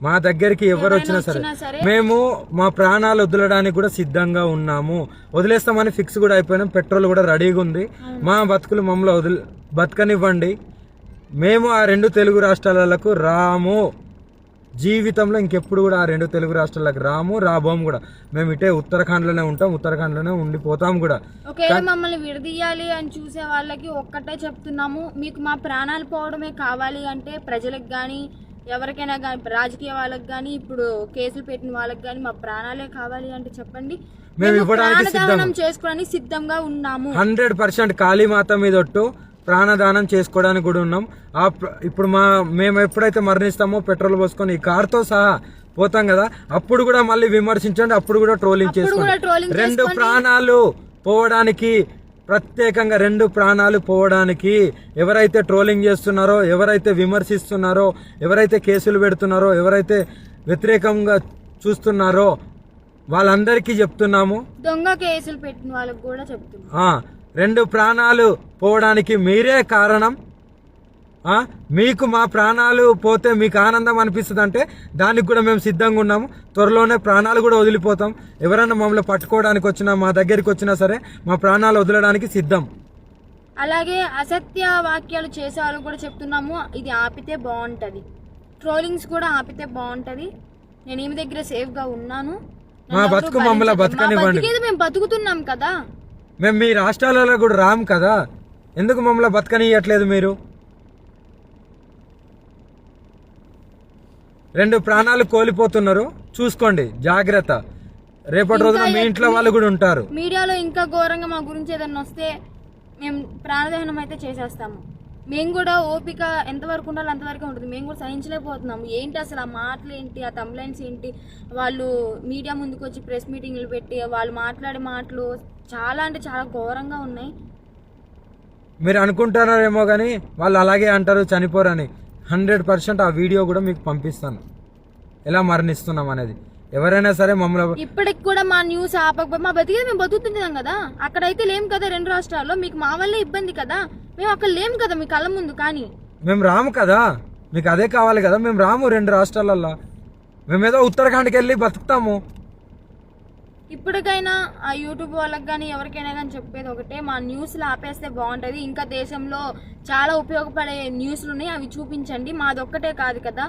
మా దగ్గరికి ఎవరు వచ్చినా సరే మేము మా ప్రాణాలు వదలడానికి కూడా సిద్ధంగా ఉన్నాము. వదిలేస్తామని ఫిక్స్ కూడా అయిపోయినాం. పెట్రోల్ కూడా రెడీగా ఉంది. మా బతుకులు మమ్మల్ని బతకనివ్వండి. మేము ఆ 2 తెలుగు రాష్ట్రాలకు రాము. జీవితంలో ఇంకెప్పుడు కూడా ఆ 2 తెలుగు రాష్ట్రాలకు రాబోము కూడా. మేము ఇటే ఉత్తరాఖండ్లోనే ఉంటాం, ఉత్తరాఖండ్లోనే ఉండిపోతాం కూడా. ఒకవేళ మమ్మల్ని విడదీయాలి అని చూసే వాళ్ళకి ఒక్కటే చెప్తున్నాము, మీకు మా ప్రాణాలు పోవడమే కావాలి అంటే ప్రజలకు కానీ ఎవరికైనా కానీ రాజకీయ వాళ్ళకి కానీ ఇప్పుడు కేసులు పెట్టిన వాళ్ళకి కానీ మా ప్రాణాలే కావాలి అంటే చెప్పండి. మేము ఇవ్వడానికి చేసుకోవడానికి సిద్ధంగా ఉన్నాము. 100% కాళీమాత మీద ఒట్టు ప్రాణదానం చేసుకోవడానికి కూడా ఉన్నాం. ఇప్పుడు మేము ఎప్పుడైతే మరణిస్తామో పెట్రోల్ పోసుకొని ఈ కార్తో సహా పోతాం కదా, అప్పుడు కూడా మళ్ళీ విమర్శించండి, అప్పుడు కూడా ట్రోలింగ్ చేసుకోండి. 2 ప్రాణాలు పోవడానికి, ప్రత్యేకంగా 2 ప్రాణాలు పోవడానికి ఎవరైతే ట్రోలింగ్ చేస్తున్నారో, ఎవరైతే విమర్శిస్తున్నారో, ఎవరైతే కేసులు పెడుతున్నారో, ఎవరైతే వ్యతిరేకంగా చూస్తున్నారో వాళ్ళందరికీ చెప్తున్నాము. దొంగ కేసులు పెట్టిన వాళ్ళకి కూడా చెప్తున్నాం. 2 ప్రాణాలు పోవడానికి మీరే కారణం. మీకు మా ప్రాణాలు పోతే మీకు ఆనందం అనిపిస్తుంది అంటే దానికి కూడా మేము సిద్ధంగా ఉన్నాము. త్వరలోనే ప్రాణాలు కూడా వదిలిపోతాం. ఎవరైనా మమ్మల్ని పట్టుకోవడానికి వచ్చినా, మా దగ్గరికి వచ్చినా సరే మా ప్రాణాలు వదలడానికి సిద్ధం. అలాగే అసత్య వాక్యాలు చేసే వాళ్ళకి కూడా చెప్తున్నాము, ఇది ఆపితే బాగుంటది. ట్రోలింగ్స్ కూడా ఆపితే బాగుంటది. నేను ఈమె దగ్గర సేఫ్ గా ఉన్నాను. మా బతుకు మమ్మల్ని బతకనివ్వండి. మేము బతుకుతున్నాం కదా. మేము మీ రాష్ట్రాలలో కూడా రాము కదా, ఎందుకు మమ్మల్ని బతకనియట్లేదు మీరు? 2 ప్రాణాలు కోల్పోతున్నారు, చూసుకోండి, జాగ్రత్త. రేపటి రోజున మీ ఇంట్లో వాళ్ళు కూడా ఉంటారు. మీడియాలో ఇంకా ఘోరంగా మా గురించి ఏదన్నా వస్తే మేము ప్రాణదహనం అయితే చేసేస్తాము. మేము కూడా ఓపిక ఎంతవరకు ఉండాలో అంతవరకు ఉంటుంది. మేము కూడా సహించలేకపోతున్నాము. ఏంటి అసలు ఆ మాటలు ఏంటి, ఆ కంప్లైంట్స్ ఏంటి, వాళ్ళు మీడియా ముందుకు వచ్చి ప్రెస్ మీటింగ్లు పెట్టి వాళ్ళు మాట్లాడే మాటలు చాలా అంటే చాలా ఘోరంగా ఉన్నాయి. మీరు అనుకుంటున్నారేమో కానీ వాళ్ళు అలాగే అంటారు, చనిపోరని. 100% ఆ వీడియో కూడా మీకు పంపిస్తాను, ఎలా మరణిస్తున్నాం అనేది. ఎవరైనా సరే మమ్మల్ని ఇప్పటికి కూడా మా న్యూస్ ఆపకపోతే మా బతికేది మేము బతుకుతున్నాం కదా. అక్కడైతే లేం కదా 2 రాష్ట్రాల్లో. మీకు మా వల్లే ఇబ్బంది కదా. మేము అక్కడ లేం కదా మీ కళ్ళ ముందు. కానీ మేము రాము కదా, మీకు అదే కావాలి కదా. మేము రాము 2 రాష్ట్రాలల్లో. మేమేదో ఉత్తరాఖండ్కి వెళ్ళి బతుకుతాము. ఇప్పటికైనా ఆ యూట్యూబ్ వాళ్ళకి కానీ ఎవరికైనా కానీ చెప్పేది ఒకటే, మా న్యూస్లు ఆపేస్తే బాగుంటుంది. ఇంకా దేశంలో చాలా ఉపయోగపడే న్యూస్లు ఉన్నాయి, అవి చూపించండి. మాదొక్కటే కాదు కదా.